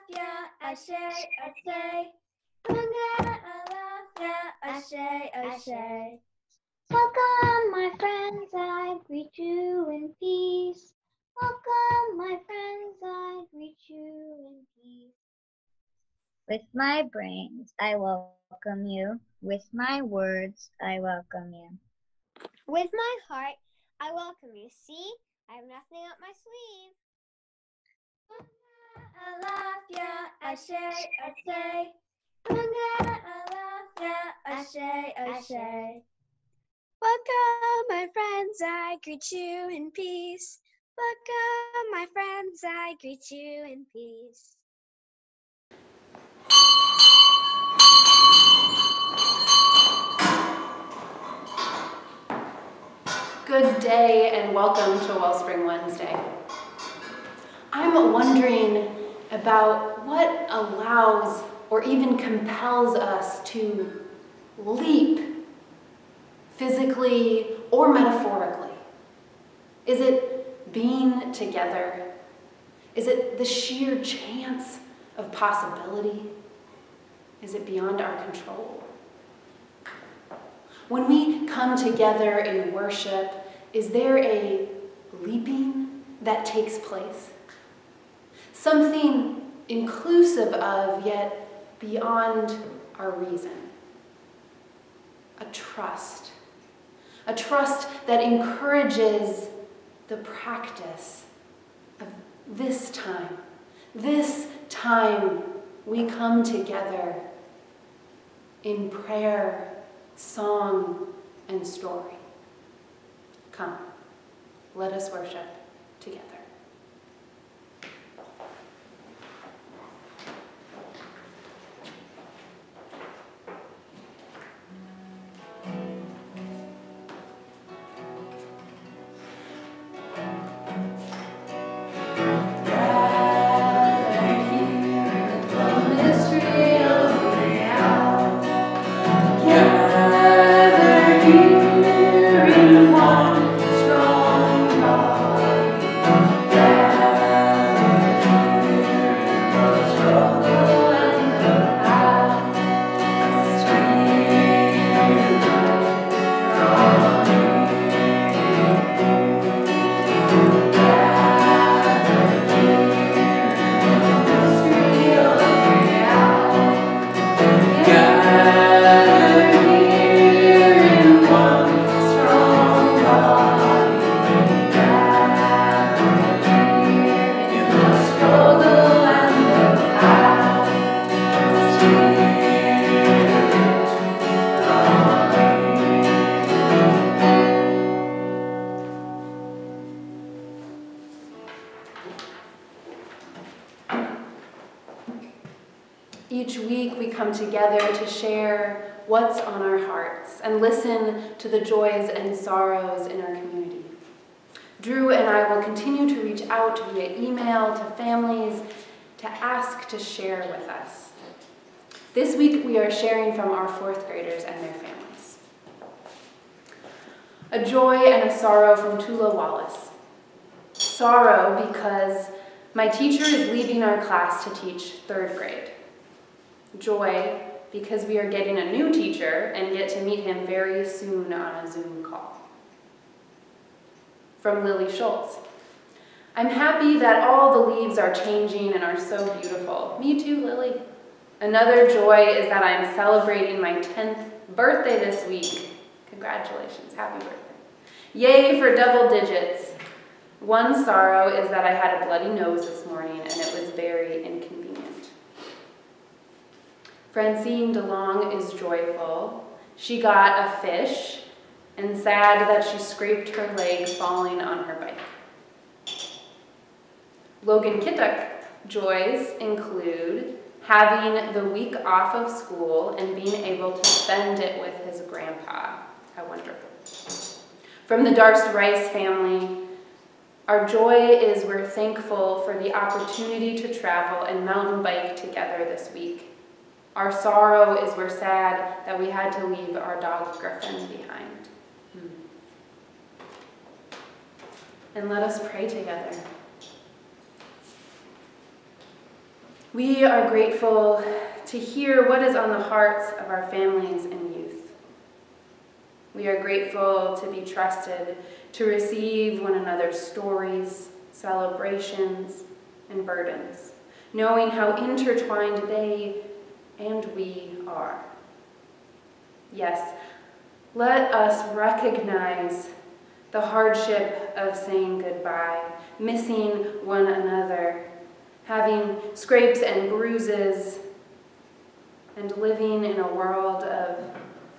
Alafia, Ashe, Ashe. Funga Alafia, Ashe, Ashe. Welcome, my friends, I greet you in peace. Welcome, my friends, I greet you in peace. With my brains, I welcome you. With my words, I welcome you. With my heart, I welcome you. See, I have nothing up my sleeve. Funga Alafia, Ashe, Ashe. Funga Alafia, Ashe, Ashe. Welcome, my friends, I greet you in peace. Welcome, my friends, I greet you in peace. Good day and welcome to Wellspring Wednesday. I'm wondering about what allows or even compels us to leap physically or metaphorically. Is it being together? Is it the sheer chance of possibility? Is it beyond our control? When we come together in worship, is there a leaping that takes place? Something inclusive of, yet beyond our reason. A trust that encourages the practice of this time we come together in prayer, song, and story. Come, let us worship together. Each week we come together to share what's on our hearts and listen to the joys and sorrows in our community. Drew and I will continue to reach out via email to families to ask to share with us. This week we are sharing from our fourth graders and their families. A joy and a sorrow from Tula Wallace. Sorrow because my teacher is leaving our class to teach third grade. Joy because we are getting a new teacher and get to meet him very soon on a Zoom call. From Lily Schultz. I'm happy that all the leaves are changing and are so beautiful. Me too, Lily. Another joy is that I'm celebrating my 10th birthday this week. Congratulations, happy birthday. Yay for double digits. One sorrow is that I had a bloody nose this morning and it was very inconvenient. Francine DeLong is joyful. She got a fish and sad that she scraped her leg falling on her bike. Logan Kittuck joys include having the week off of school and being able to spend it with his grandpa. How wonderful. From the Darst Rice family, our joy is we're thankful for the opportunity to travel and mountain bike together this week. Our sorrow is we're sad that we had to leave our dog Griffin behind. And let us pray together. We are grateful to hear what is on the hearts of our families and youth. We are grateful to be trusted to receive one another's stories, celebrations, and burdens, knowing how intertwined they and we are. Yes, let us recognize the hardship of saying goodbye, missing one another, having scrapes and bruises, and living in a world of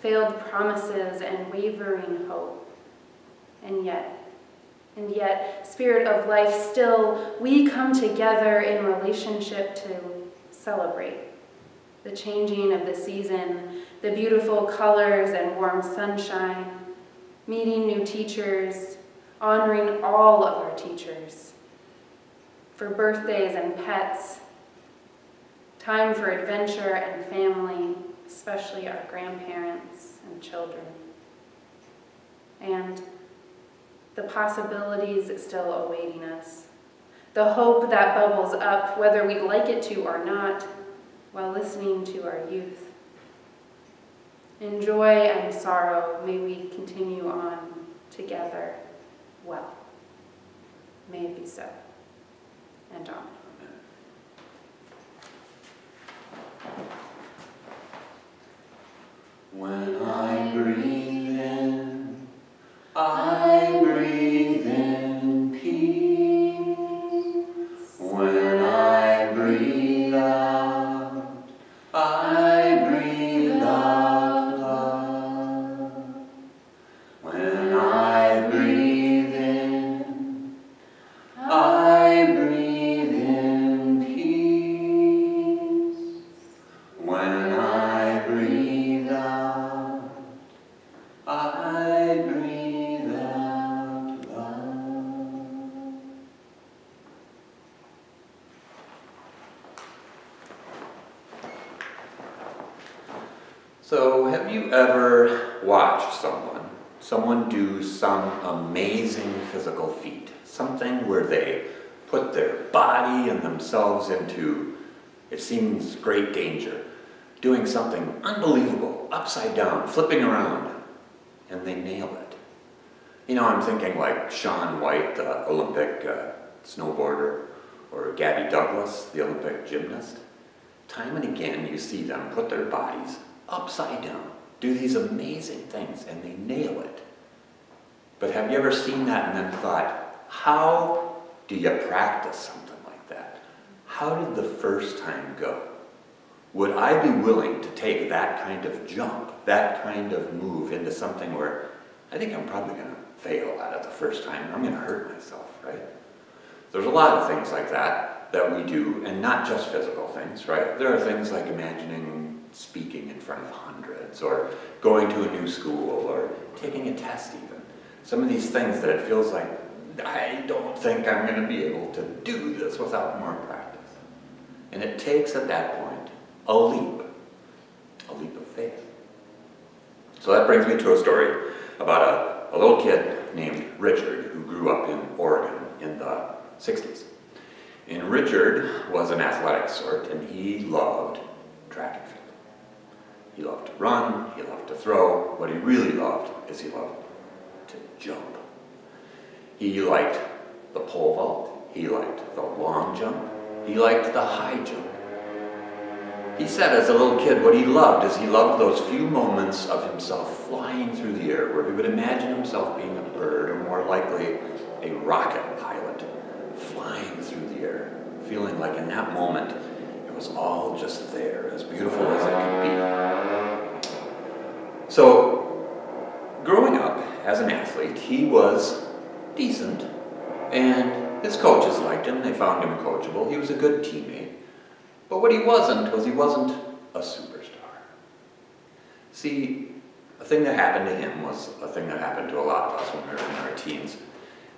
failed promises and wavering hope. And yet, Spirit of Life, still we come together in relationship to celebrate the changing of the season, the beautiful colors and warm sunshine, meeting new teachers, honoring all of our teachers, for birthdays and pets, time for adventure and family, especially our grandparents and children, and the possibilities still awaiting us, the hope that bubbles up, whether we'd like it to or not, while listening to our youth. In joy and sorrow, may we continue on together well. May it be so. And amen. When I breathe in, I breathe in peace. When I breathe out, I breathe out love. When I breathe in, I breathe in peace. When I breathe out, I breathe out love. So, have you ever watched someone do some amazing physical feat? Something where they put their body and themselves into, it seems, great danger, doing something unbelievable, upside down, flipping around, and they nail it. You know, I'm thinking like Shaun White, the Olympic snowboarder, or Gabby Douglas, the Olympic gymnast. Time and again, you see them put their bodies upside down, do these amazing things, and they nail it. But have you ever seen that and then thought, how do you practice something like that? How did the first time go? Would I be willing to take that kind of jump, that kind of move into something where I think I'm probably going to fail at it the first time. I'm going to hurt myself, right? There's a lot of things like that we do, and not just physical things, right? There are things like imagining speaking in front of hundreds, or going to a new school, or taking a test even. Some of these things that it feels like, I don't think I'm going to be able to do this without more practice. And it takes, at that point, a leap of faith. So that brings me to a story about a little kid named Richard who grew up in Oregon in the 60s. And Richard was an athletic sort, and he loved track and field. He loved to run, he loved to throw. What he really loved is he loved to jump. He liked the pole vault, he liked the long jump, he liked the high jump. He said as a little kid what he loved is he loved those few moments of himself flying through the air, where he would imagine himself being a bird, or more likely a rocket pilot, flying through the air, feeling like in that moment it was all just there, as beautiful as it could be. So, growing up as an athlete, he was decent, and his coaches liked him. They found him coachable. He was a good teammate. But what he wasn't a superstar. See, a thing that happened to him was a thing that happened to a lot of us when we were in our teens.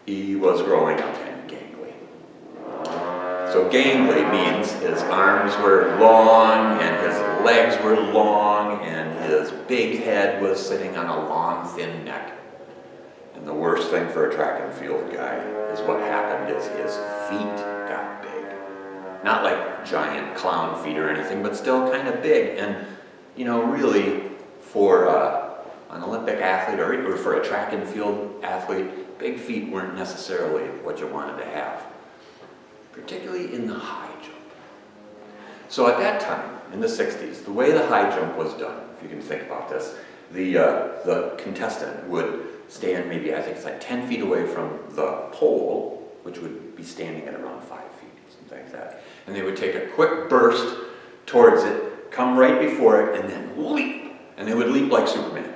He was growing up kind of gangly. So gangly means his arms were long, and his legs were long, and his big head was sitting on a long, thin neck. And the worst thing for a track and field guy is what happened is his feet got big. not like giant clown feet or anything, but still kind of big. And, you know, really for an Olympic athlete or for a track and field athlete, big feet weren't necessarily what you wanted to have, particularly in the high jump. So at that time, in the 60s, the way the high jump was done, if you can think about this, the contestant would stand maybe, I think it's like 10 feet away from the pole, which would be standing at around 5 feet, something like that. And they would take a quick burst towards it, come right before it, and then leap. And they would leap like Superman.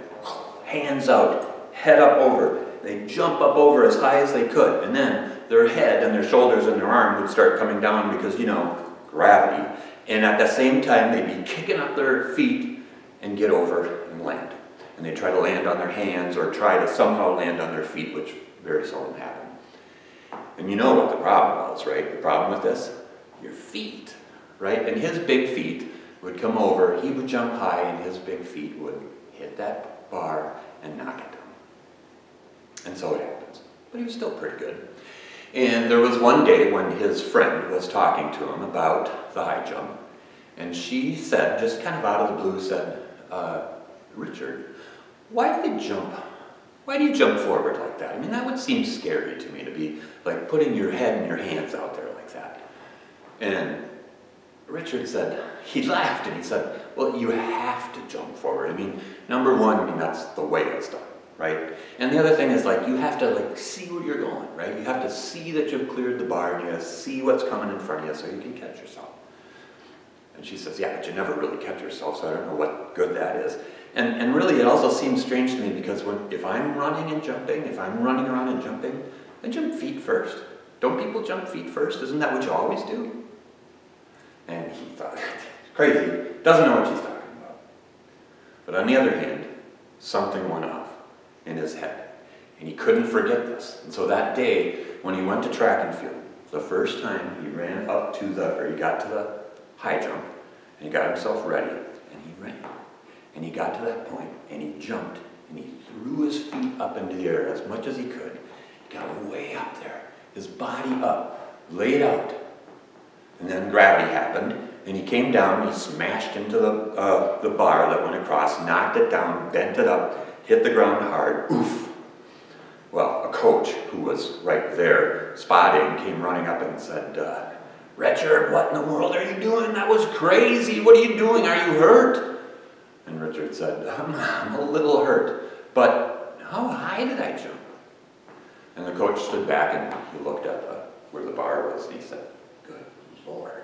Hands out, head up over. They'd jump up over as high as they could. And then their head and their shoulders and their arm would start coming down because, you know, gravity. And at the same time, they'd be kicking up their feet and get over and land. And they'd try to land on their hands or try to somehow land on their feet, which very seldom happened. And you know what the problem was, right? The problem with this? Your feet, right? And his big feet would come over, he would jump high, and his big feet would hit that bar and knock it down. And so it happens. But he was still pretty good. And there was one day when his friend was talking to him about the high jump, and she said, just kind of out of the blue, said, Richard, why do you jump forward like that? I mean, that would seem scary to me, to be like putting your head and your hands out there like that. And Richard said, he laughed and he said, well, you have to jump forward. I mean, number one, I mean, that's the way it's done, right? And the other thing is, like, you have to, like, see where you're going, right? You have to see that you've cleared the bar, and you have to see what's coming in front of you so you can catch yourself. And she says, yeah, but you never really catch yourself, so I don't know what good that is. And really, it also seems strange to me because if I'm running and jumping, if I'm running around and jumping, I jump feet first. Don't people jump feet first? Isn't that what you always do? And he thought, crazy, doesn't know what she's talking about. But on the other hand, something went off in his head. And he couldn't forget this. And so that day, when he went to track and field, the first time he ran up to he got to the high jump, and he got himself ready, and he ran. And he got to that point, and he jumped, and he threw his feet up into the air as much as he could. He got way up there, his body up, laid out. And then gravity happened, and he came down, he smashed into the bar that went across, knocked it down, bent it up, hit the ground hard, oof. Well, a coach who was right there spotting came running up and said, Richard, what in the world are you doing? That was crazy. What are you doing? Are you hurt? And Richard said, I'm a little hurt, but how high did I jump? And the coach stood back and he looked at where the bar was, and he said, good Lord,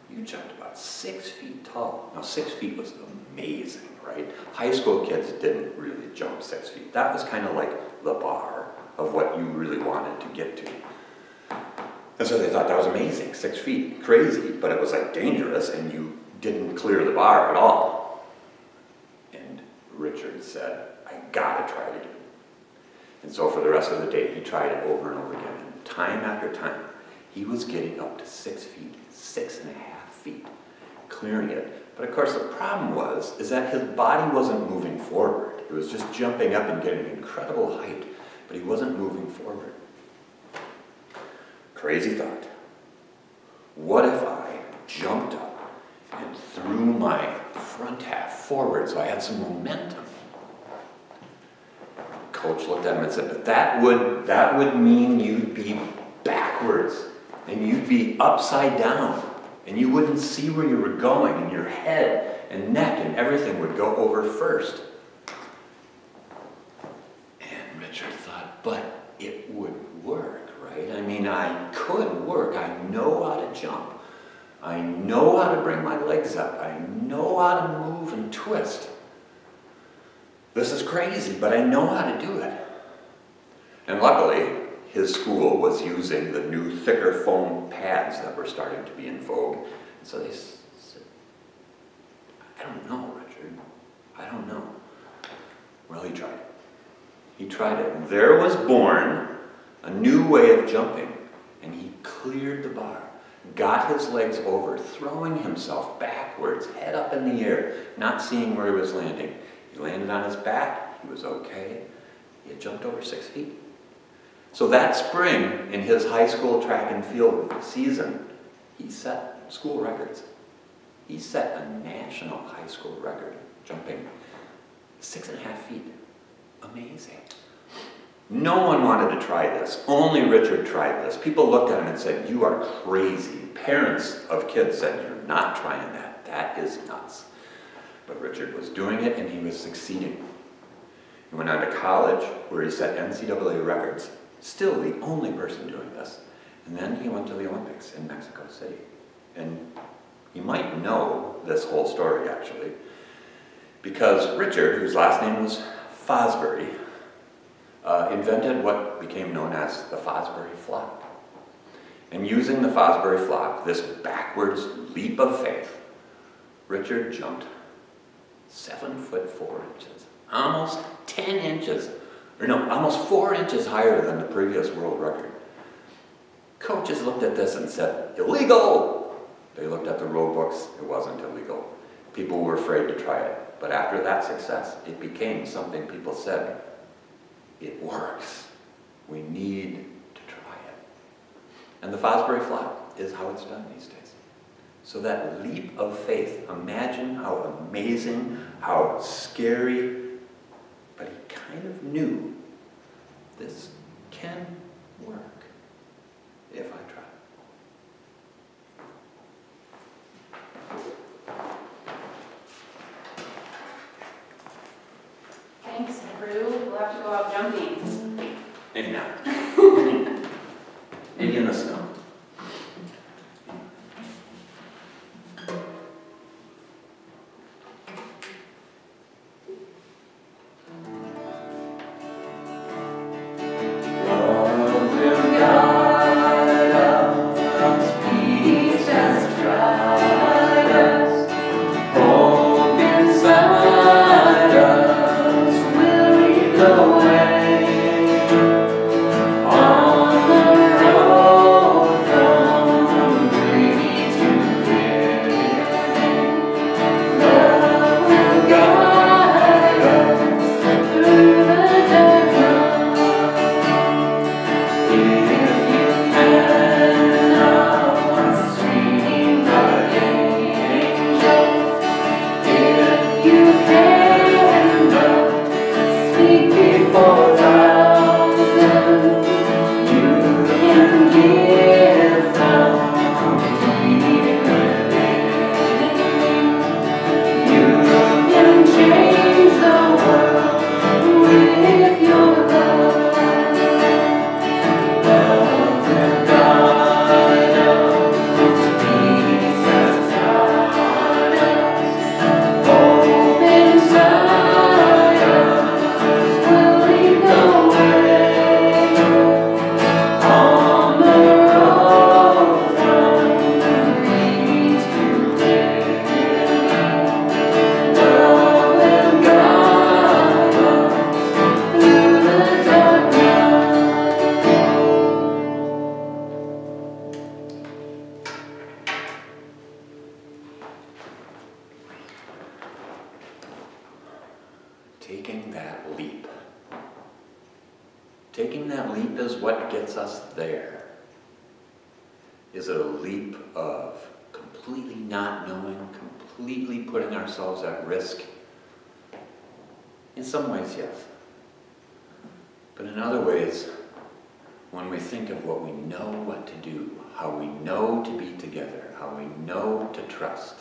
you jumped about 6 feet tall. Now 6 feet was amazing, right? High school kids didn't really jump 6 feet. That was kind of like the bar of what you really wanted to get to. And so they thought that was amazing, 6 feet, crazy, but it was like dangerous and you didn't clear the bar at all. And Richard said, I gotta try it again. And so for the rest of the day, he tried it over and over again. And time after time, he was getting up to 6 feet, 6.5 feet, clearing it. But of course the problem is that his body wasn't moving forward. It was just jumping up and getting incredible height, but he wasn't moving forward. Crazy thought. What if I jumped up and threw my front half forward so I had some momentum? Coach looked at him and said, but that would mean you'd be backwards and you'd be upside down and you wouldn't see where you were going, and your head and neck and everything would go over first. And Richard thought, but it would work, right? I mean, I could work. I know how to jump. I know how to bring my legs up. I know how to move and twist. This is crazy, but I know how to do it. And luckily, his school was using the new thicker foam pads that were starting to be in vogue. And so they said, I don't know, Richard. I don't know. Well, he tried it. He tried it. And there was born a new way of jumping. And he cleared the bar, got his legs over, throwing himself backwards, head up in the air, not seeing where he was landing. He landed on his back. He was okay. He had jumped over 6 feet. So that spring, in his high school track and field season, he set school records. He set a national high school record, jumping 6.5 feet. Amazing. No one wanted to try this. Only Richard tried this. People looked at him and said, "You are crazy." Parents of kids said, "You're not trying that. That is nuts." But Richard was doing it and he was succeeding. He went on to college where he set NCAA records, still the only person doing this. And then he went to the Olympics in Mexico City. And you might know this whole story actually, because Richard, whose last name was Fosbury, invented what became known as the Fosbury flop. And using the Fosbury flop, this backwards leap of faith, Richard jumped 7 foot 4 inches, almost 10 inches, or no, almost 4 inches higher than the previous world record. Coaches looked at this and said, "Illegal!" They looked at the rule books, it wasn't illegal. People were afraid to try it. But after that success, it became something people said, "It works. We need to try it." And the Fosbury flop is how it's done these days. So that leap of faith, imagine how amazing, how scary, but he kind of knew this can work if I try. Thanks, Drew. We'll have to go out jumping. Maybe not. Maybe in the snow. Taking that leap. Taking that leap is what gets us there. Is it a leap of completely not knowing, completely putting ourselves at risk? In some ways, yes. But in other ways, when we think of what we know what to do, how we know to be together, how we know to trust,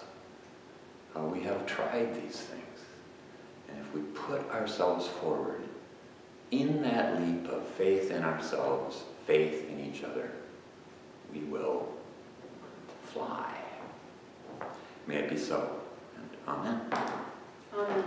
how we have tried these things, and if we put ourselves forward in that leap of faith in ourselves, faith in each other, we will fly. May it be so, and amen. Amen.